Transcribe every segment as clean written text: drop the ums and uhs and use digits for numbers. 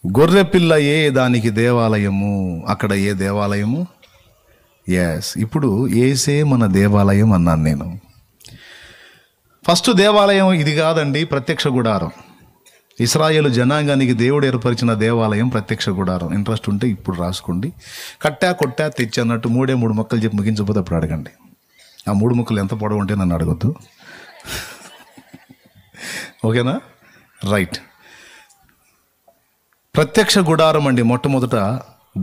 గొర్రెపిల్ల ఏ దానికి దేవాలయము, అక్కడ ఏ దేవాలయము? ఎస్, ఇప్పుడు ఏసే మన దేవాలయం అన్నాను నేను. ఫస్ట్ దేవాలయం ఇది కాదండి, ప్రత్యక్ష గుడారం. ఇశ్రాయేలు జనాంగానికి దేవుడు ఏర్పరిచిన దేవాలయం ప్రత్యక్ష గుడారం. ఇంట్రెస్ట్ ఉంటే ఇప్పుడు రాసుకోండి. కట్టా కొట్టా తెచ్చి అన్నట్టు 3 మొక్కలు చెప్పి ముగించకపోతే అప్పుడు అడగండి. ఆ 3 మొక్కలు ఎంత పొడవు ఉంటే నన్ను అడగొద్దు. ఓకేనా? రైట్. ప్రత్యక్ష గుడారం అండి మొట్టమొదట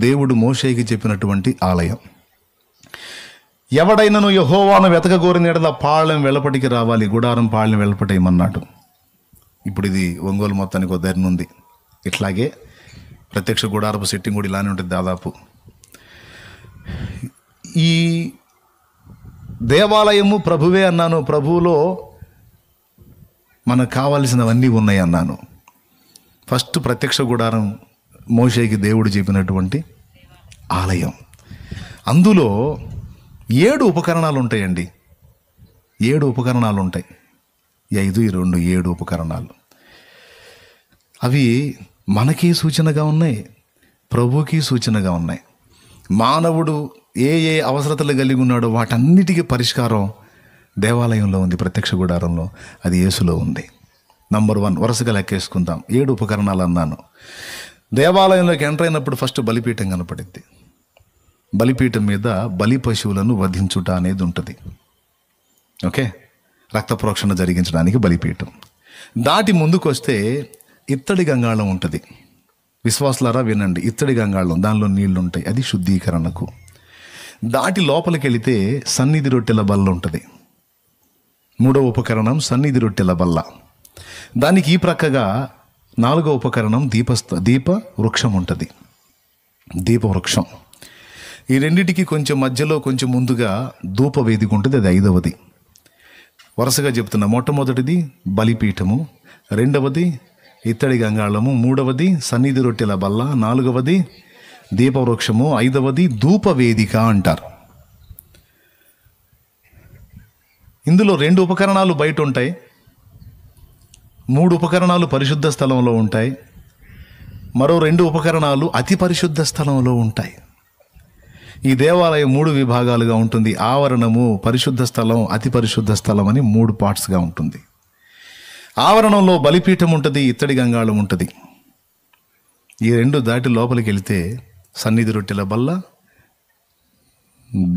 దేవుడు మోషేకి చెప్పినటువంటి ఆలయం. ఎవడైనాను యెహోవాను వెతకగోరిన యెడల పాళెం వెలుపటికి రావాలి, గుడారం పాళెం వెలుపటేయమన్నాడు. ఇప్పుడు ఇది ఒంగోలు మొత్తానికి ఒక ధైర్యం ఉంది. ఇట్లాగే ప్రత్యక్ష గుడారపు సెట్టింగ్ కూడా ఇలానే ఉంటుంది దాదాపు. ఈ దేవాలయము ప్రభువే అన్నాను, ప్రభువులో మనకు కావాల్సినవన్నీ ఉన్నాయి అన్నాను. ఫస్ట్ ప్రత్యక్ష గుడారం మోషేకి దేవుడు చెప్పినటువంటి ఆలయం. అందులో 7 ఉపకరణాలు ఉంటాయండి. 7 ఉపకరణాలు ఉంటాయి. 5 ఈ 2 7 ఉపకరణాలు. అవి మనకి సూచనగా ఉన్నాయి, ప్రభువుకి సూచనగా ఉన్నాయి. మానవుడు ఏ ఏ అవసరతలు కలిగి ఉన్నాడో వాటన్నిటికీ పరిష్కారం దేవాలయంలో ఉంది, ప్రత్యక్ష గుడారంలో. అది యేసులో ఉంది. నంబర్ 1 వరుసగా లెక్కేసుకుందాం. 7 ఉపకరణాలు అన్నాను. దేవాలయంలోకి ఎంటర్ అయినప్పుడు ఫస్ట్ బలిపీఠం కనపడింది. బలిపీఠం మీద బలి పశువులను వధించుట అనేది ఉంటుంది. ఓకే, రక్త ప్రోక్షణ జరిగించడానికి బలిపీఠం. దాటి ముందుకు వస్తే ఇత్తడి గంగాళం ఉంటుంది. విశ్వాసులారా వినండి, ఇత్తడి గంగాళం, దానిలో నీళ్లు ఉంటాయి, అది శుద్ధీకరణకు. దాటి లోపలికి వెళితే సన్నిధి రొట్టెల బల్ల ఉంటుంది. 3వ ఉపకరణం సన్నిధి రొట్టెల బల్ల. దానికి ఈ ప్రక్కగా 4వ ఉపకరణం దీప వృక్షం ఉంటుంది. దీపవృక్షం. ఈ రెండిటికి కొంచెం మధ్యలో కొంచెం ముందుగా ధూప వేదిక ఉంటుంది, అది 5వది. వరుసగా చెప్తున్నా. మొట్టమొదటిది బలిపీఠము, 2వది ఇత్తడి గంగాళము, 3వది సన్నిధి రొట్టెల బల్ల, 4వది దీపవృక్షము, 5వది ధూప వేదిక అంటారు. ఇందులో 2 ఉపకరణాలు బయట ఉంటాయి, 3 ఉపకరణాలు పరిశుద్ధ స్థలంలో ఉంటాయి, మరో 2 ఉపకరణాలు అతి పరిశుద్ధ స్థలంలో ఉంటాయి. ఈ దేవాలయం 3 విభాగాలుగా ఉంటుంది. ఆవరణము, పరిశుద్ధ స్థలం, అతి పరిశుద్ధ స్థలం అని 3 పార్ట్స్గా ఉంటుంది. ఆవరణంలో బలిపీఠం ఉంటుంది, ఇత్తడి గంగాళం ఉంటుంది. ఈ 2 దాటి లోపలికి వెళితే సన్నిధి రొట్టెల బల్ల,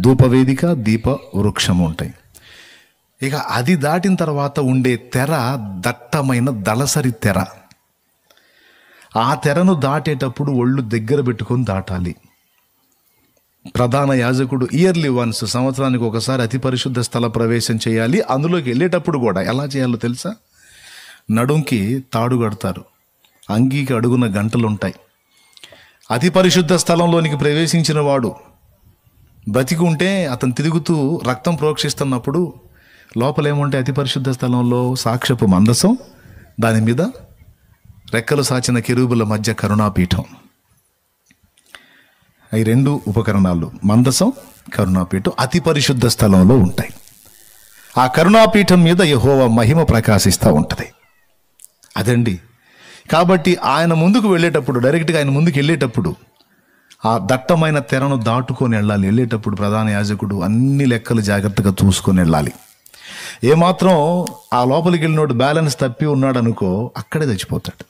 ధూపవేదిక, దీప వృక్షము ఉంటాయి. ఇక అది దాటిన తర్వాత ఉండే తెర దట్టమైన దళసరి తెర. ఆ తెరను దాటేటప్పుడు ఒళ్ళు దగ్గర పెట్టుకొని దాటాలి. ప్రధాన యాజకుడు ఇయర్లీ వన్స్, సంవత్సరానికి ఒకసారి అతి పరిశుద్ధ స్థల ప్రవేశం చేయాలి. అందులోకి వెళ్ళేటప్పుడు కూడా ఎలా చేయాలో తెలుసా? నడుంకి తాడు కడతారు, అంగీకి అడుగున గంటలు ఉంటాయి. అతి పరిశుద్ధ స్థలంలోనికి ప్రవేశించిన వాడు బతికి ఉంటే అతను తిరుగుతూ రక్తం ప్రోక్షిస్తున్నప్పుడు లోపలేముంటే అతి పరిశుద్ధ స్థలంలో సాక్ష్యపు మందసం, దాని మీద రెక్కలు సాచిన కెరూబుల మధ్య కరుణాపీఠం. ఈ 2 ఉపకరణాలు మందసం, కరుణాపీఠం అతి పరిశుద్ధ స్థలంలో ఉంటాయి. ఆ కరుణాపీఠం మీద యెహోవా మహిమ ప్రకాశిస్తూ ఉంటుంది. అదండి. కాబట్టి ఆయన ముందుకు వెళ్ళేటప్పుడు, డైరెక్ట్గా ఆయన ముందుకు వెళ్ళేటప్పుడు ఆ దట్టమైన తెరను దాటుకొని వెళ్ళాలి. వెళ్ళేటప్పుడు ప్రధాన యాజకుడు అన్ని లెక్కలు జాగ్రత్తగా చూసుకొని వెళ్ళాలి. ఏమాత్రం ఆ లోపలికి వెళ్ళినోడు బ్యాలెన్స్ తప్పి ఉన్నాడు అనుకో, అక్కడే చచ్చిపోతాడు.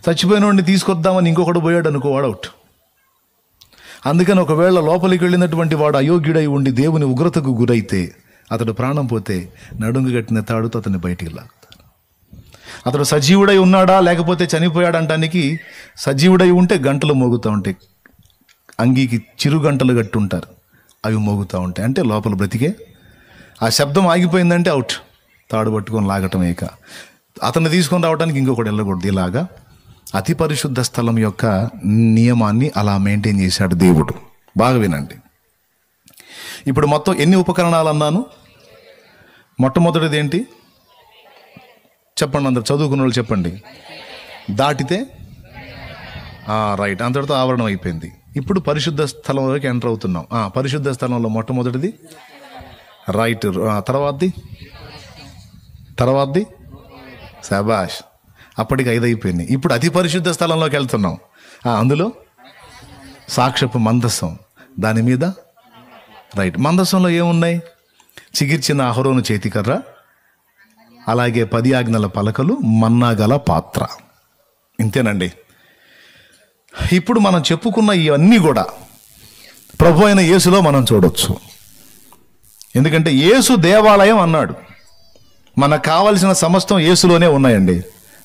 చచ్చిపోయినోడిని తీసుకొద్దామని ఇంకొకడు పోయాడు అనుకో, వాడు అవుట్. అందుకని ఒకవేళ లోపలికి వెళ్ళినటువంటి వాడు అయోగ్యుడై ఉండి దేవుని ఉగ్రతకు గురైతే, అతడు ప్రాణం పోతే నడుంగు కట్టిన తాడుతో అతన్ని బయటికి లాగుతారు. అతడు సజీవుడై ఉన్నాడా లేకపోతే చనిపోయాడంటానికి, సజీవుడై ఉంటే గంటలు మోగుతూ ఉంటాయి, అంగీకి చిరు గంటలు కట్టుంటారు, అవి మోగుతూ ఉంటాయి. అంటే లోపల బ్రతికే. ఆ శబ్దం ఆగిపోయిందంటే అవుట్, తాడు పట్టుకొని లాగటం. ఇక అతన్ని తీసుకొని రావడానికి ఇంకొకటి వెళ్ళకూడదు. ఇలాగా అతి పరిశుద్ధ స్థలం యొక్క నియమాన్ని అలా మెయింటైన్ చేశాడు దేవుడు. బాగా వినండి. ఇప్పుడు మొత్తం ఎన్ని ఉపకరణాలు అన్నాను? మొట్టమొదటిది ఏంటి చెప్పండి, అందరు చదువుకున్న వాళ్ళు చెప్పండి. దాటితే రైట్, అంతటితో ఆవరణం అయిపోయింది. ఇప్పుడు పరిశుద్ధ స్థలంలోకి ఎంటర్ అవుతున్నాం. పరిశుద్ధ స్థలంలో మొట్టమొదటిది రైట్, తర్వాతది శబాష్, అప్పటికి 5 అయిపోయినాయి. ఇప్పుడు అతి పరిశుద్ధ స్థలంలోకి వెళ్తున్నాం. అందులో సాక్ష్యపు మందసం, దాని మీద రైట్. మందసంలో ఏమున్నాయి? చిగిర్చిన అహరోను చేతికర్ర, అలాగే 10 ఆజ్ఞల పలకలు, మన్నా గల పాత్ర. ఇంతేనండి. ఇప్పుడు మనం చెప్పుకున్న ఇవన్నీ కూడా ప్రభు అయిన యేసులో మనం చూడొచ్చు. ఎందుకంటే యేసు దేవాలయం అన్నాడు. మనకు కావలసిన సమస్తం యేసులోనే ఉన్నాయండి.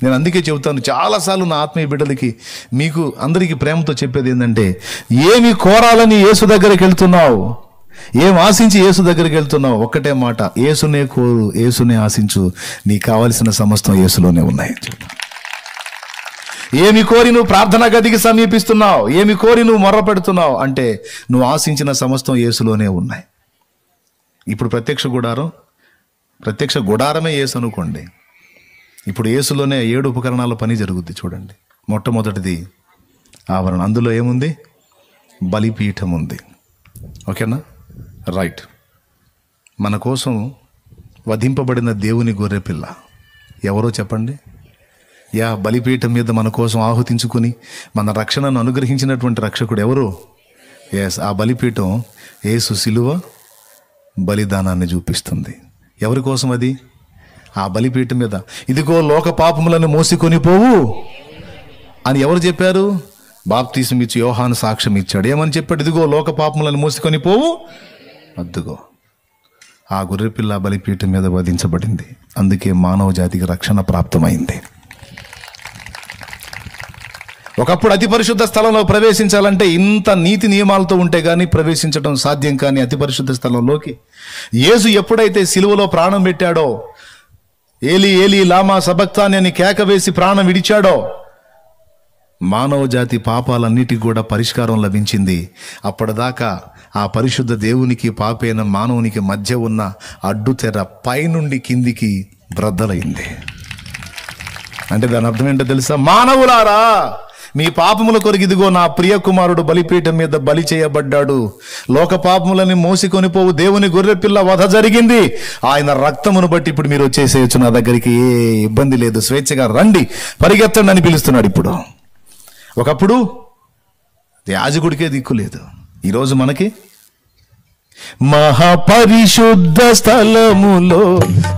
నేను అందుకే చెబుతాను చాలాసార్లు నా ఆత్మీయ బిడ్డలకి, మీకు అందరికీ ప్రేమతో చెప్పేది ఏంటంటే, ఏమి కోరాలని యేసు దగ్గరికి వెళ్తున్నావు, ఏం ఆశించి యేసు దగ్గరికి వెళ్తున్నావు, ఒక్కటే మాట, యేసునే కోరు, యేసునే ఆశించు, నీకు కావలసిన సమస్తం యేసులోనే ఉన్నాయి. ఏమి కోరి నువ్వు ప్రార్థనా గదికి సమీపిస్తున్నావు, ఏమి కోరి నువ్వు మొర్ర పెడుతున్నావు అంటే నువ్వు ఆశించిన సమస్తం యేసులోనే ఉన్నాయి. ఇప్పుడు ప్రత్యక్ష గుడారమే యేసు అనుకోండి. ఇప్పుడు యేసులోనే 7 ఉపకరణాల పని జరుగుద్ది. చూడండి, మొట్టమొదటిది ఆవరణ. అందులో ఏముంది? బలిపీఠం ఉంది. ఓకేనా? రైట్. మన కోసం వధింపబడిన దేవుని గొర్రెపిల్ల ఎవరో చెప్పండి? బలిపీఠం మీద మన కోసం ఆహుతించుకుని మన రక్షణను అనుగ్రహించినటువంటి రక్షకుడు ఎవరు? ఆ బలిపీఠం యేసు శిలువ బలిదానాన్ని చూపిస్తుంది. ఎవరి కోసం అది? ఆ బలిపీఠం మీద, ఇదిగో లోక పాపములను మోసికొని పోవు అని ఎవరు చెప్పారు? బాప్తీసం ఇచ్చి యోహాను సాక్ష్యం ఇచ్చాడు. ఏమని చెప్పాడు? ఇదిగో లోక పాపములను మోసుకొని పోవు. అద్దుగో ఆ గొర్రెపిల్ల బలిపీఠం మీద వధించబడింది. అందుకే మానవ జాతికి రక్షణ ప్రాప్తమైంది. ఒకప్పుడు అతి పరిశుద్ధ స్థలంలో ప్రవేశించాలంటే ఇంత నీతి నియమాలతో ఉంటే కానీ ప్రవేశించడం సాధ్యం కాని అతి పరిశుద్ధ స్థలంలోకి యేసు ఎప్పుడైతే సిలువలో ప్రాణం పెట్టాడో, ఏలీ ఏలీ లామా సబక్తాని అని కేక వేసి ప్రాణం విడిచాడో, మానవ జాతి పాపాలన్నిటికీ కూడా పరిష్కారం లభించింది. అప్పటిదాకా ఆ పరిశుద్ధ దేవునికి పాపైన మానవునికి మధ్య ఉన్న అడ్డుతెర పైనుండి కిందికి బ్రద్దలైంది. అంటే దాని అర్థం ఏంటో తెలుసా? మానవులారా, మీ పాపముల కొరకు ఇదిగో నా ప్రియ కుమారుడు బలిపీఠం మీద బలి చేయబడ్డాడు. లోక పాపములని మోసికొని పోవు దేవుని గొర్రెపిల్ల వధ జరిగింది. ఆయన రక్తమును బట్టి ఇప్పుడు మీరు వచ్చేసేయచ్చు నా దగ్గరికి, ఏ ఇబ్బంది లేదు, స్వేచ్ఛగా రండి, పరిగెత్తండి అని పిలుస్తున్నాడు. ఇప్పుడు ఒకప్పుడు యాజకుడికే దిక్కు లేదు. ఈరోజు మనకి మహాపరిశుద్ధ స్థలములో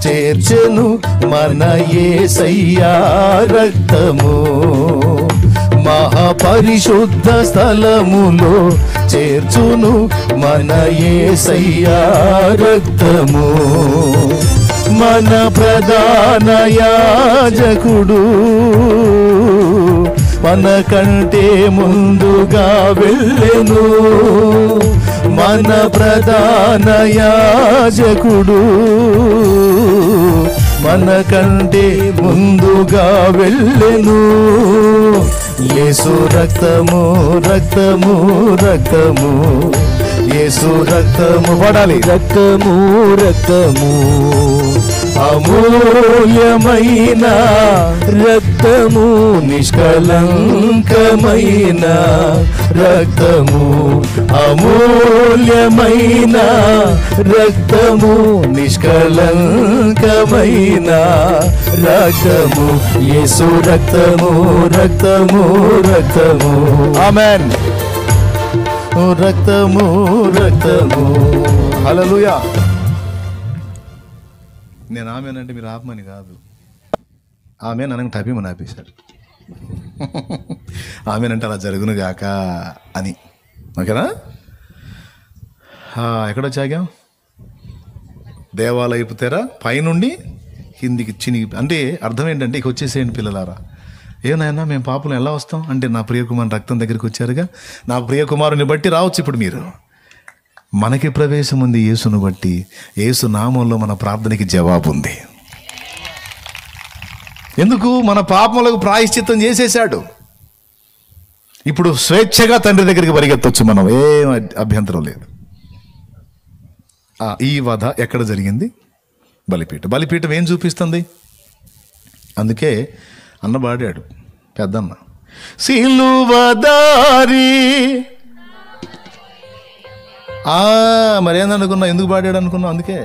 చేర్చెను మన యేసయ్యా రక్తము. మహాపరిశుద్ధ స్థలములో చేర్చును మన యేసయ్యా రక్తము. మన ప్రధాన యాజకుడు మన కంటే ముందుగా వెళ్ళెను. మన ప్రధాన యాజకుడు మన కంటే ముందుగా వెళ్ళెను. యేసు రక్తము రక్తము రక్తము, యేసు రక్తము పడాలి, రక్తము రక్తము, అమూల్యమైన రక్తము, నిష్కలంకమైన రక్తము, అమూల్యమైన రక్తము, నిష్కలంకమైన రక్తము, యేసు రక్తము రక్తము రక్తము. ఆమేన్. రక్తము రక్తము. హల్లెలూయా. నేను ఆమెనంటే మీరు ఆపమని కాదు, ఆమె నన్ను టపిమని ఆపేశాడు. ఆమెనంటే అలా జరుగును గాక అని. ఓకేనా? ఎక్కడొచ్చాగాం? దేవాలయపు తెర పైనుండి కిందికి చినిగి, అంటే అర్థం ఏంటంటే ఇక వచ్చేసేయండి పిల్లలారా. ఏనాయన్నా మేము పాపలు ఎలా వస్తాం అంటే నా ప్రియకుమారుని రక్తం దగ్గరికి వచ్చారుగా, నా ప్రియకుమారుని బట్టి రావచ్చు. ఇప్పుడు మీరు మనకి ప్రవేశం ఉంది యేసును బట్టి. యేసు నామంలో మన ప్రార్థనకి జవాబు ఉంది. ఎందుకు? మన పాపములకు ప్రాయశ్చిత్తం చేసేశాడు. ఇప్పుడు స్వేచ్ఛగా తండ్రి దగ్గరికి పరిగెత్తొచ్చు మనం, ఏం అభ్యంతరం లేదు. ఈ వధ ఎక్కడ జరిగింది? బలిపీఠం. బలిపీఠం ఏం చూపిస్తుంది? అందుకే అన్న పాడాడు పెద్దన్న, సిలువదారి. మరేందనుకున్నా? ఎందుకు పాడాడు అనుకున్నావు? అందుకే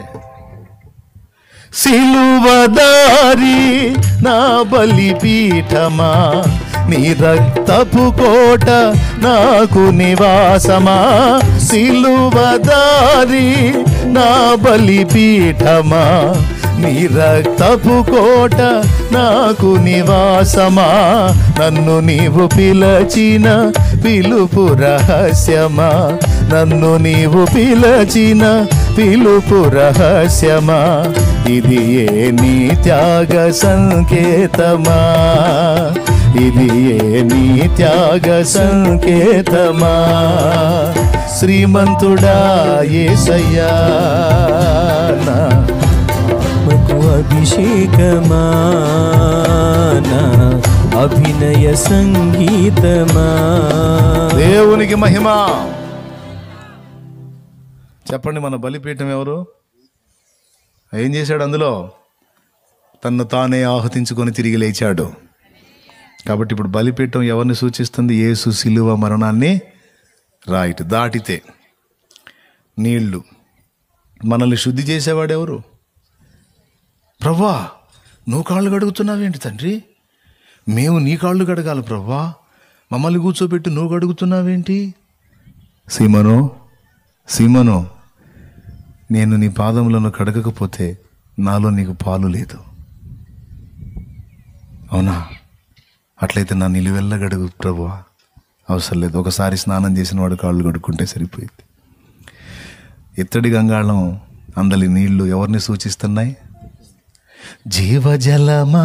సిలువదారి నా బలిపీఠమా, నీ రక్తపు కోట నాకు నివాసమా. సిలువదారి నా బలిపీఠమా, నీ రక్తపు కోట నాకు నివాసమా. నన్ను నీవు పిలచిన పిలుపు రహస్యమా, నన్ను నీవు పిలచిన పిలుపు రహస్యమా. ఇది ఏ నీ త్యాగ సంకేతమా, ఇది ఏ నీ త్యాగ సంకేతమా. శ్రీమంతుడా యేసయ్యా నా ఆత్మకు అభిషేకమా, నా అభినయ సంగీతమా. దేవునికి మహిమ. చెప్పండి, మన బలిపీఠం ఎవరు? ఏం చేశాడు? అందులో తన్ను తానే ఆహుతించుకొని తిరిగి లేచాడు. కాబట్టి ఇప్పుడు బలిపీఠం ఎవరిని సూచిస్తుంది? యేసు సిలువ మరణాన్ని. రైట్. దాటితే నీళ్లు. మనల్ని శుద్ధి చేసేవాడెవరు? ప్రభువా, నువ్వు కాళ్ళు కడుగుతున్నావేంటి తండ్రి? మేము నీ కాళ్ళు కడగాలి ప్రభువా, మమ్మల్ని కూర్చోబెట్టి నువ్వు కడుగుతున్నావేంటి? సీమను, సీమను, నేను నీ పాదములను కడగకపోతే నాలో నీకు పాలు లేదు. అవునా? అట్లయితే నా నిలువెల్ల గడుగు ప్రభువా. అవసరం లేదు, ఒకసారి స్నానం చేసిన వాడు కాళ్ళు కడుక్కుంటే సరిపోయింది. ఇత్తడి గంగాళం అందలి నీళ్లు ఎవరిని సూచిస్తున్నాయి? జీవజలమా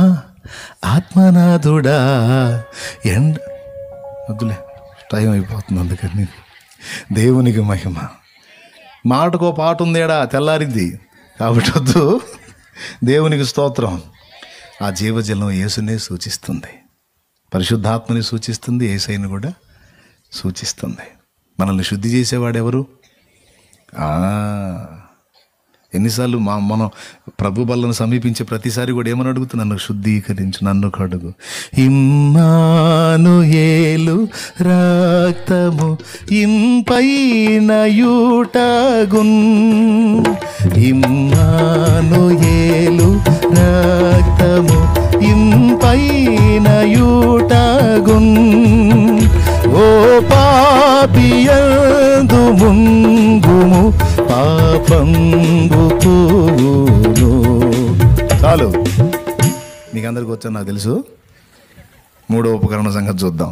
ఆత్మనాథుడా. వద్దులే, టైం అయిపోతుంది, అందుకని. దేవునికి మహిమ. మాటకో పాట ఉందేడా, తెల్లారిద్ది కాబట్టి వద్దు. దేవునికి స్తోత్రం. ఆ జీవజలం యేసునే సూచిస్తుంది, పరిశుద్ధాత్మని సూచిస్తుంది, యేసయ్యను కూడా సూచిస్తుంది. మనల్ని శుద్ధి చేసేవాడెవరు? ఎన్నిసార్లు మనం ప్రభు బల్లను సమీపించే ప్రతిసారి కూడా ఏమని అడుగుతున్నా? నన్ను శుద్ధీకరించు, నన్ను కడుగు. ఇమ్మానుయేలు రక్తము ఇంపైన యూటగున్, ఇమ్మానుయేలు రక్తము ఇంపైన యూటగున్. ఓ పాపియందు ముంగుము పాపంబు పోవును. చాలు, మీకు అందరికి వచ్చా నాకు తెలుసు. మూడో ఉపకరణ సంగతి చూద్దాం.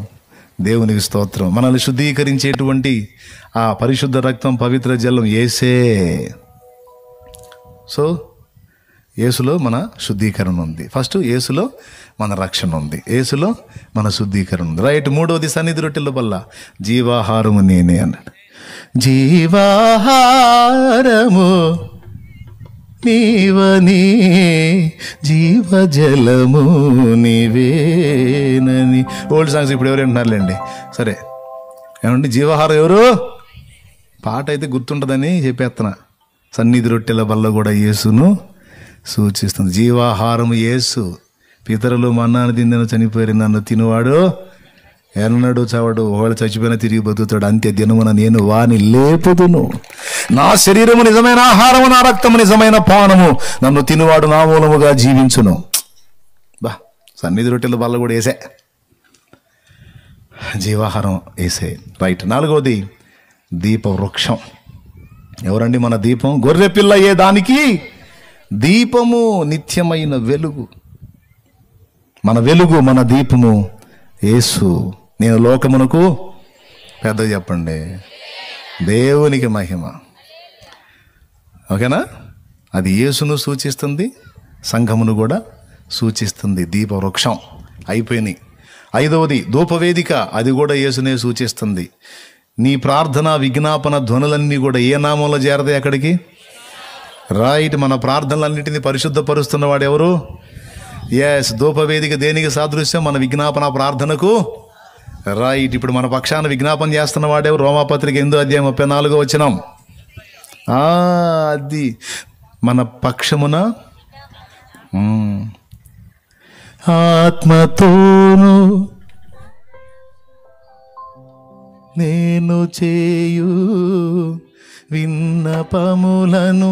దేవునికి స్తోత్రం. మనల్ని శుద్ధీకరించేటువంటి ఆ పరిశుద్ధ రక్తం, పవిత్ర జలం యేసే. సో యేసులో మన శుద్ధీకరణ ఉంది. ఫస్ట్ యేసులో మన రక్షణ ఉంది, యేసులో మన శుద్ధీకరణ ఉంది. రైట్. మూడవది సన్నిధి రొట్టెల వల్ల జీవాహారము నేనే అన్నాడు. జీవాహారము నీవని, జీవజలము నీవేనని. ఓల్డ్ సాంగ్స్ ఇప్పుడు ఎవరు వింటున్నారులేండి. సరే, ఏమండి జీవాహారం ఎవరు? పాట అయితే గుర్తుంటుందని చెప్పేస్తున్నా. సన్నిధి రొట్టెల వల్ల కూడా యేసును సూచిస్తుంది. జీవాహారము యేసు. పితరులు మన్నాను తిందని చనిపోయారు, నన్ను తినువాడు ఎన్నడు చావడు, ఒకవేళ చచ్చిపోయినా తిరిగి బతుకుతాడు. అంత్య దినమున నేను వాని లేపుదును. నా శరీరము నిజమైన ఆహారము, నా రక్తము నిజమైన పానము. నన్ను తినువాడు నా మూలముగా జీవించును. బా, సన్నిధి రొట్టెల వల్ల కూడా వేసే జీవాహారం వేసే. రైట్. నాలుగవది దీపవృక్షం. ఎవరండి మన దీపం? గొర్రెపిల్ల ఏ దానికి దీపము, నిత్యమైన వెలుగు. మన వెలుగు, మన దీపము యేసు. నేను లోకమునకు పెద్ద చెప్పండి. దేవునికి మహిమ. ఓకేనా? అది యేసును సూచిస్తుంది, సంఘమును కూడా సూచిస్తుంది. దీపవృక్షం అయిపోయినాయి. ఐదవది ధూపవేదిక. అది కూడా యేసునే సూచిస్తుంది. నీ ప్రార్థన, విజ్ఞాపన ధ్వనులన్నీ కూడా ఏ నామంలో చేరతాయి అక్కడికి? రైట్. మన ప్రార్థనలన్నింటినీ పరిశుద్ధపరుస్తున్నవాడు ఎవరు? ఎస్. ధూపవేదిక దేనికి సాదృశ్యం? మన విజ్ఞాపన ప్రార్థనకు. రైట్. ఇప్పుడు మన పక్షాన విజ్ఞాపన చేస్తున్న వాడేవు? రోమాపత్రిక 8:34 అది మన పక్షమున ఆత్మతోను నేను చేయు విన్నపములను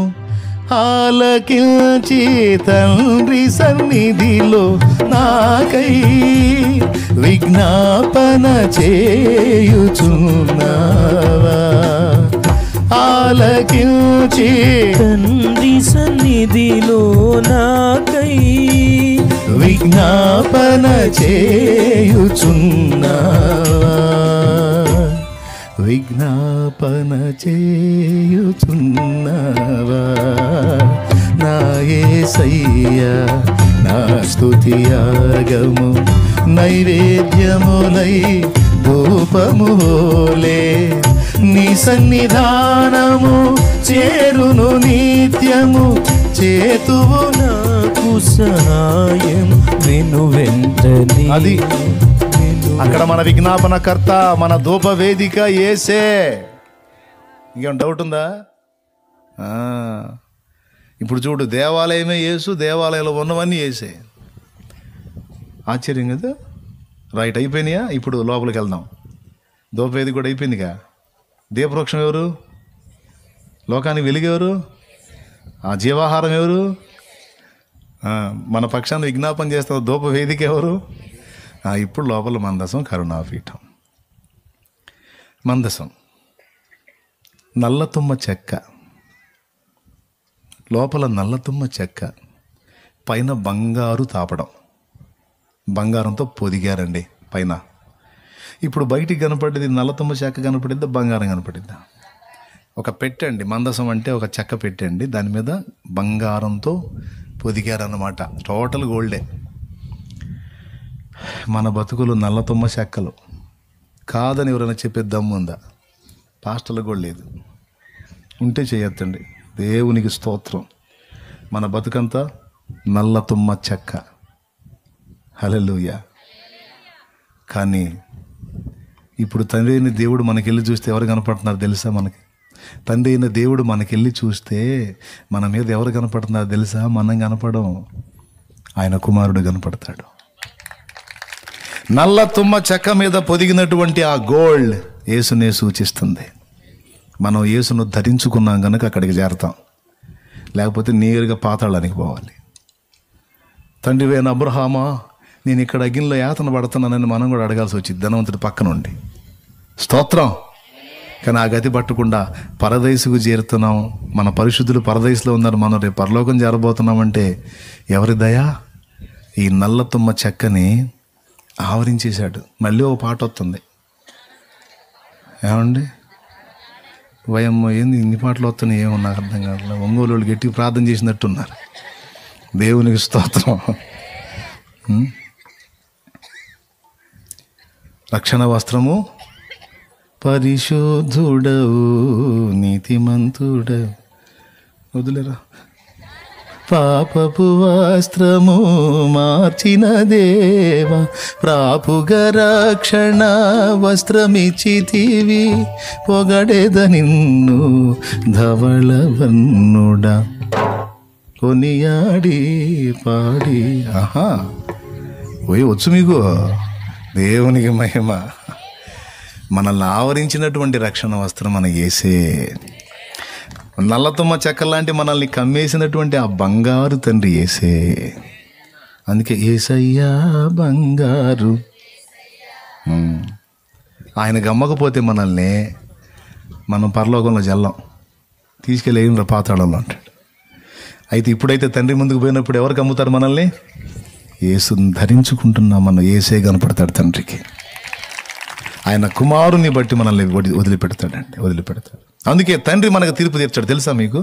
ఆలకించి తండ్రి సన్నిధిలో నాకై విజ్ఞాపన చేయుచున్నావా? ఆలకించి తండ్రి సన్నిధిలో నాకై విజ్ఞాపన చేయుచున్నావా? విజ్ఞాపన చేయుచున్నావా? నా యేసయ్యా నా స్తుతియాగము నైవేద్యములై ధూపములే నీ సన్నిధానము చేరును నిత్యము. చేతువు నాకు సహాయం నేను వెంటనే. అది అక్కడ మన విజ్ఞాపనకర్త, మన ధూప వేదిక యేసే. ఇంకేం డౌట్ ఉందా? ఇప్పుడు చూడు, దేవాలయమే యేసు, దేవాలయంలో ఉన్నవన్నీ యేసే. ఆశ్చర్యం కదా? రైట్, అయిపోయినాయా? ఇప్పుడు లోపలికి వెళ్దాం. ధూపవేది కూడా అయిపోయిందిగా. దీపవృక్షం ఎవరు? లోకానికి వెలుగు ఎవరు? ఆ జీవాహారం ఎవరు? మన పక్షాన్ని విజ్ఞాపన చేస్తున్న ధూపవేదిక ఎవరు? ఇప్పుడు లోపల మందసం, కరుణాపీఠం. మందసం నల్లతుమ్మ చెక్క, లోపల నల్లతుమ్మ చెక్క, పైన బంగారు తాపడం, బంగారంతో పొదిగారండి పైన. ఇప్పుడు బయటికి కనపడేది నల్లతుమ్మ చెక్క కనపడిద్దా, బంగారం కనపడిద్దా? ఒక పెట్టండి, మందసం అంటే ఒక చెక్క పెట్టండి, దాని మీద బంగారంతో పొదిగారన్నమాట. టోటల్ గోల్డే. మన బతుకులు నల్లతుమ్మ చెక్కలు కాదని ఎవరైనా చెప్పే దమ్ముందా? పాస్టర్లకు కూడా లేదు. ఉంటే చేయొద్దండి. దేవునికి స్తోత్రం. మన బతుకంతా నల్లతుమ్మ చెక్క. హల్లెలూయా. కానీ ఇప్పుడు తండ్రి అయిన దేవుడు మనకెళ్ళి చూస్తే ఎవరు కనపడుతున్నారు తెలుసా? మనకి తండ్రి అయిన దేవుడు మనకెళ్ళి చూస్తే మన మీద ఎవరు కనపడుతున్నారు తెలుసా? మనం కనపడం, ఆయన కుమారుడు కనపడతాడు. నల్ల తుమ్మ చెక్క మీద పొదిగినటువంటి ఆ గోల్డ్ యేసునే సూచిస్తుంది. మనం యేసును ధరించుకున్నాం కనుక అక్కడికి చేరతాం, లేకపోతే నేరుగా పాతాళానికి పోవాలి. తండ్రి అయిన అబ్రహామా, నేను ఇక్కడ అగ్నిలో యాతన పడుతున్నానని మనం కూడా అడగాల్సి వచ్చింది ధనవంతుడి పక్కన ఉండి. స్తోత్రం. కానీ ఆ గతి పట్టకుండా పరదేశుకు చేరుతున్నాం. మన పరిశుద్ధులు పరదేశంలో ఉన్నారు, మనం రేపు పరలోకం చేరబోతున్నామంటే ఎవరి దయా? ఈ నల్ల తుమ్మ చెక్కని ఆవరించేశాడు. మళ్ళీ ఓ పాట వస్తుంది, ఏమండి? వయమ్మ ఏంది ఇన్ని పాటలు వస్తున్నాయి, ఏమో నాకు అర్థం కాదు. ఒంగోలు వాళ్ళు గట్టి ప్రార్థన చేసినట్టున్నారు. దేవునికి స్తోత్రం. రక్షణ వస్త్రము, పరిశుద్ధుడవు నీతిమంతుడవు, వదిలేరా. పాపపు వస్త్రము మార్చిన దేవా, ప్రాపుగ రక్షణ వస్త్రమిచ్చితివి, పొగడెద నిన్ను ధవళవర్ణుడా, కొనియాడి పాడి. ఆహా, పోయి వచ్చు మీకు. దేవునికి మహిమ. మనల్ని ఆవరించినటువంటి రక్షణ వస్త్రం మన యేసే. నల్లతుమ్మ చెక్క లాంటి మనల్ని కమ్మేసినటువంటి ఆ బంగారు తండ్రి యేసే. అందుకే యేసయ్యా బంగారు. ఆయన గమ్మకపోతే మనల్ని మనం పరలోకంలో జల్లం, తీసుకెళ్ళి పాతాళంలో అంటాడు. అయితే ఇప్పుడైతే తండ్రి ముందుకు పోయినప్పుడు ఎవరు కమ్ముతారు మనల్ని? యేసుని ధరించుకుంటున్నా మనం, యేసే కనపడతాడు తండ్రికి. ఆయన కుమారుని బట్టి మనల్ని వదిలిపెడతాడండి, వదిలిపెడతాడు. అందుకే తండ్రి మనకు తీర్పు తీర్చాడు. తెలుసా మీకు?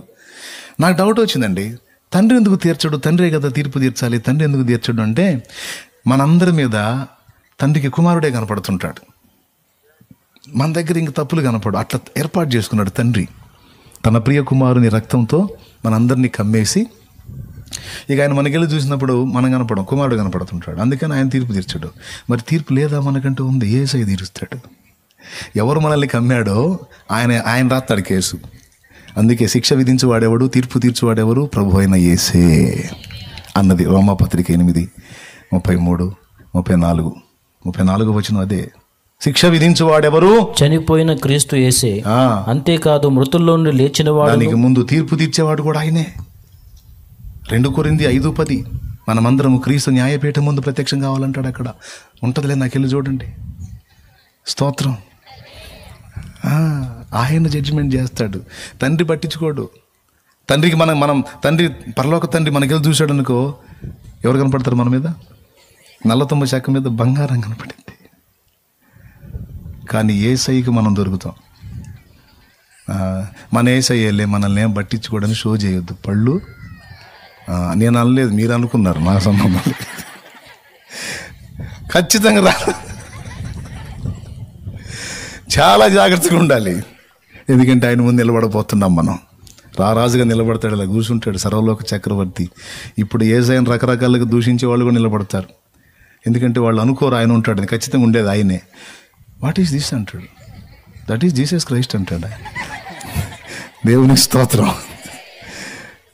నాకు డౌట్ వచ్చిందండి, తండ్రి ఎందుకు తీర్చడు? తండ్రే కదా తీర్పు తీర్చాలి, తండ్రి ఎందుకు తీర్చడు అంటే, మనందరి మీద తండ్రికి కుమారుడే కనపడుతుంటాడు, మన దగ్గర ఇంక తప్పులు కనపడు. అట్లా ఏర్పాటు చేసుకున్నాడు తండ్రి. తన ప్రియ కుమారుని రక్తంతో మనందరినీ కమ్మేసి, ఇక ఆయన మనకెళ్ళి చూసినప్పుడు మనం కనపడం, కుమారుడు కనపడుతుంటాడు. అందుకని ఆయన తీర్పు తీర్చాడు. మరి తీర్పు లేదా మనకంటూ ఉంది, యేసయ్య తీరుస్తాడు. ఎవరు మనల్ని కమ్మాడో ఆయన రాస్తాడు కేసు. అందుకే శిక్ష విధించువాడెవడు, తీర్పు తీర్చువాడెవరు? ప్రభు అయిన యేసే అన్నది రోమాపత్రిక 8:33-34 వచనం అదే. శిక్ష విధించువాడెవరు? చనిపోయిన క్రీస్తు యేసే. అంతేకాదు మృతుల్లో నుండి లేచిన వాడు. దానికి ముందు తీర్పు తీర్చేవాడు కూడా ఆయనే. 2 కొరింథీ 5:10 మనమందరము క్రీస్తు న్యాయపీఠం ముందు ప్రత్యక్షం కావాలంటాడు. అక్కడ ఉంటుందిలే, నాకెళ్ళి చూడండి. స్తోత్రం. ఆయన జడ్జిమెంట్ చేస్తాడు. తండ్రి పట్టించుకోడు. తండ్రికి మనం తండ్రి, పరలోక తండ్రి మనకెళ్ళి చూశాడు అనుకో, ఎవరు కనపడతారు మన మీద? నల్లతొమ్మ చెక్క మీద బంగారం కనపడింది. కానీ యేసయ్యకి మనం దొరుకుతాం. మన యేసయ్యలే, మనల్ని ఏం పట్టించుకోవడానికి షో చేయొద్దు. పళ్ళు నేను అనలేదు, మీరు అనుకున్నారు, నా సంబంధం ఖచ్చితంగా రా. చాలా జాగ్రత్తగా ఉండాలి. ఎందుకంటే ఆయన ముందు నిలబడబోతున్నాం మనం. రారాజుగా నిలబడతాడు, ఇలా కూర్చుంటాడు, సర్వలోక చక్రవర్తి. ఇప్పుడు యేసయ్యను రకరకాలుగా దూషించే వాళ్ళు కూడా నిలబడతారు. ఎందుకంటే వాళ్ళు అనుకోరు ఆయన ఉంటాడని. ఖచ్చితంగా ఉండేది ఆయనే. వాట్ ఈస్ దిస్ అంటాడు. దట్ ఈస్ జీసస్ క్రైస్ట్ అంటాడు. దేవుని స్తోత్రం.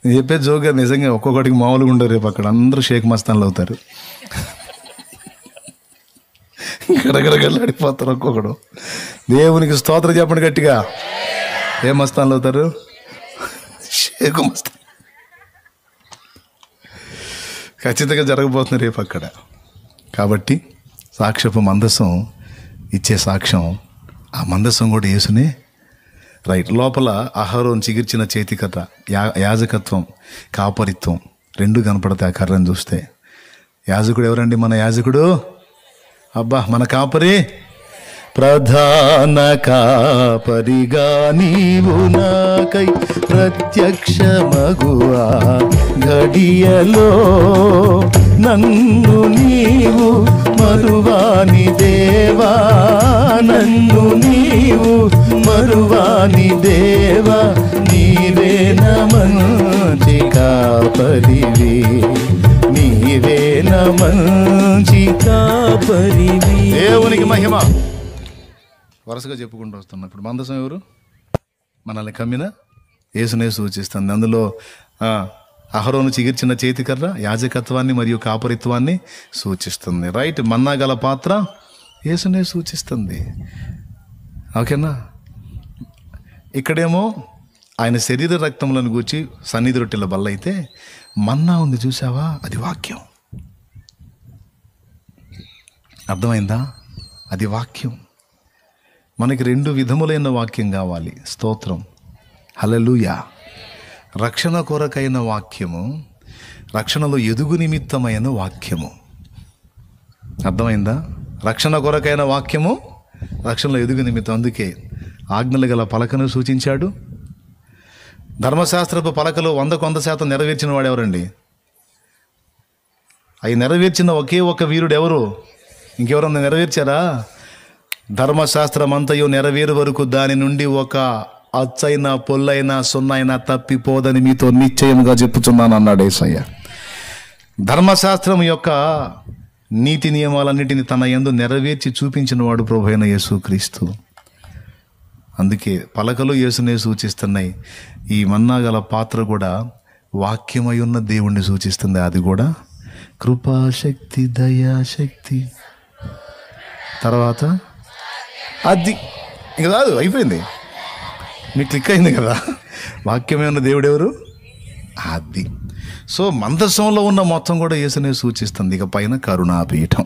నేను చెప్పేది జోగా, నిజంగా ఒక్కొక్కటికి మామూలుగా ఉండరు. రేపు అక్కడ అందరూ షేక్ మస్తాన్లు అవుతారు, గడగడగడలాడిపోతారు ఒక్కొక్కడు. దేవునికి స్తోత్రం చెప్పండి గట్టిగా. ఏ మస్తాన్లు అవుతారు? షేకు మస్తాన్. ఖచ్చితంగా జరగబోతుంది రేపు అక్కడ. కాబట్టి సాక్ష్యపు మందసం ఇచ్చే సాక్ష్యం, ఆ మందసం కూడా యేసునే. రైట్. లోపల అహరోను చిగిర్చిన చేతికథ, యాజకత్వం, కాపరిత్వం 2 కనపడతాయి ఆ కర్రను చూస్తే. యాజకుడు ఎవరండి? మన యాజకుడు, అబ్బా మన కాపరి, ప్రధాన కాపరిగా నీవు నాకై ప్రత్యక్షమగువా ఘడియలో, నన్ను నీవు మరువాని దేవా, నన్ను నీవు మరువాని దేవా, నీవేన మంచి కాపరివి, నీవేన మంచి కాపరివి. దేవునికి మహిమ. వరుసగా చెప్పుకుంటూ వస్తున్నాం. ఇప్పుడు మందసం ఎవరు? మనల్ని కమ్మిన యేసునే సూచిస్తుంది. అందులో అహరోను చిగిర్చిన చేతికర్ర యాజకత్వాన్ని మరియు కాపరిత్వాన్ని సూచిస్తుంది. రైట్. మన్నా గల పాత్ర యేసునే సూచిస్తుంది. ఓకేనా? ఇక్కడేమో ఆయన శరీర రక్తములను గూర్చి సన్నిధి రొట్టెల బల్ల అయితే, మన్నా ఉంది చూసావా, అది వాక్యం. అర్థమైందా? అది వాక్యం. మనకి 2 విధములైన వాక్యం కావాలి. స్తోత్రం. హల్లెలూయా. రక్షణ కొరకైన వాక్యము, రక్షణలో ఎదుగు నిమిత్తమైన వాక్యము. అర్థమైందా? రక్షణ కొరకైన వాక్యము, రక్షణలో ఎదుగు నిమిత్తం. అందుకే ఆజ్ఞలు గల పలకను సూచించాడు. ధర్మశాస్త్రపు పలకలు 100% నెరవేర్చిన వాడు ఎవరండి? అవి నెరవేర్చిన ఒకే ఒక వీరుడు ఎవరు? ఇంకెవరన్నా నెరవేర్చారా? ధర్మశాస్త్రం అంతయు నెరవేరు వరకు దాని నుండి ఒక అచ్చైనా పొల్లైనా సున్నైనా తప్పిపోదని మీతో నిశ్చయంగా చెప్పుచున్నాను అన్నాడు యేసయ్య. ధర్మశాస్త్రం యొక్క నీతి నియమాలన్నిటిని తన యందు నెరవేర్చి చూపించిన వాడు ప్రభువైన యేసుక్రీస్తు. అందుకే పలకలు యేసునే సూచిస్తున్నాయి. ఈ మన్నా గల పాత్ర కూడా వాక్యమై ఉన్న దేవుణ్ణి సూచిస్తుంది. అది కూడా కృపాశక్తి, దయాశక్తి. తర్వాత అది ఇంకా కాదు, అయిపోయింది. మీకు క్లిక్ అయింది కదా. వాక్యమే ఉన్న దేవుడు ఎవరు? అది. సో మందసంలో ఉన్న మొత్తం కూడా యేసునే సూచిస్తుంది. ఇక పైన కరుణాపీఠం.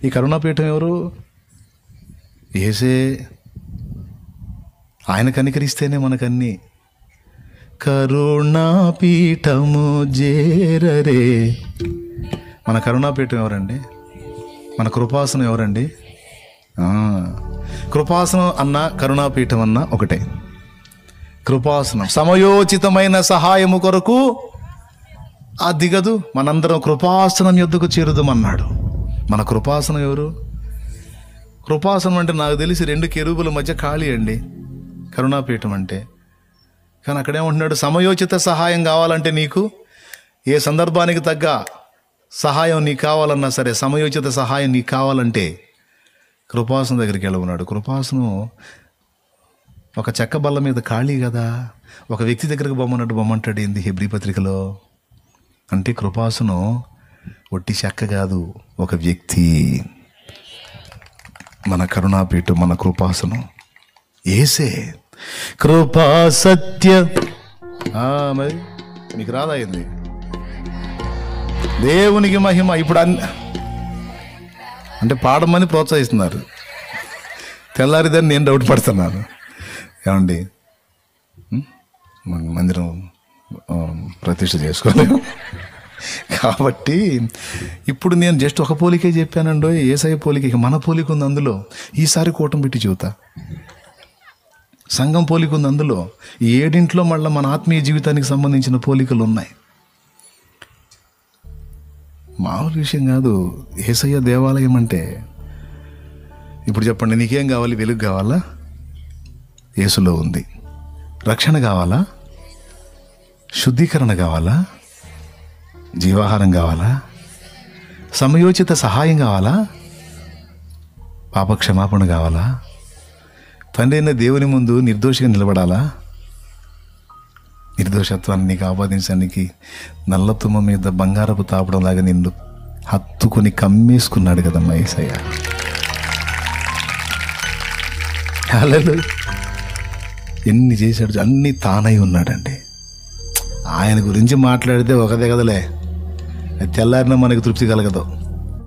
ఈ కరుణాపీఠం ఎవరు? యేసే. ఆయన కనికరిస్తేనే మనకన్నీ. కరుణాపీఠము జేరరే. మన కరుణాపీఠం ఎవరండి? మన కృపాసనం ఎవరండి? కృపాసనం అన్న కరుణాపీఠం అన్న ఒకటే. కృపాసనం సమయోచితమైన సహాయము కొరకు అది దిగదు, మనందరం కృపాసనం యొద్దకు చేరుదామన్నాడు. మన కృపాసనం ఎవరు? కృపాసనం అంటే నాకు తెలిసి 2 కెరూబుల మధ్య ఖాళీ అండి కరుణాపీఠం అంటే. కానీ అక్కడేమంటున్నాడు? సమయోచిత సహాయం కావాలంటే నీకు, ఏ సందర్భానికి తగ్గ సహాయం నీకు కావాలన్నా సరే, సమయోచిత సహాయం నీకు కావాలంటే కృపాసనం దగ్గరికి వెళ్ళమన్నాడు. కృపాసనం ఒక చెక్క బల్ల మీద ఖాళీ కదా. ఒక వ్యక్తి దగ్గరకు బొమ్మంటాడు ఏంది హెబ్రీ పత్రికలో? అంటే కృపాసనం ఒట్టి చెక్క కాదు, ఒక వ్యక్తి. మన కరుణాపీఠం, మన కృపాసనం యేసే. కృపా సత్య మరి మీకు రాదాయింది. దేవునికి మహిమ. ఇప్పుడు అంటే పాడమని ప్రోత్సహిస్తున్నారు. తెల్లారిదని నేను డౌట్ పడుతున్నాను. ఏమండి, మందిరం ప్రతిష్ఠ చేసుకోలేము కాబట్టి ఇప్పుడు నేను జస్ట్ ఒక పోలికే చెప్పానండో, యేసయ్య పోలిక. ఇక మన పోలిక ఉంది అందులో. ఈసారి కూటం పెట్టి చెబుతా. సంఘం పోలిక ఉంది అందులో. ఈ 7 మళ్ళీ మన ఆత్మీయ జీవితానికి సంబంధించిన పోలికలు ఉన్నాయి. మామూలు విషయం కాదు. యేసయ్య దేవాలయం అంటే, ఇప్పుడు చెప్పండి, నీకేం కావాలి? వెలుగు కావాలా? యేసులో ఉంది. రక్షణ కావాలా? శుద్ధీకరణ కావాలా? జీవాహారం కావాలా? సమయోచిత సహాయం కావాలా? పాపక్షమాపణ కావాలా? తండ్రి అయిన దేవుని ముందు నిర్దోషిగా నిలబడాలా? నిర్దోషత్వాన్ని నీకు ఆపాదించడానికి నల్ల తుమ్మ మీద బంగారపు తాపడం లాగా నిన్ను హత్తుకొని కమ్మేసుకున్నాడు కదమ్మా యేసయ్య. హల్లెలూయా. ఎన్ని చేశాడు, అన్నీ తానై ఉన్నాడండి. ఆయన గురించి మాట్లాడితే ఒకదే కదలే, తెల్లారినా మనకు తృప్తి కలగదు.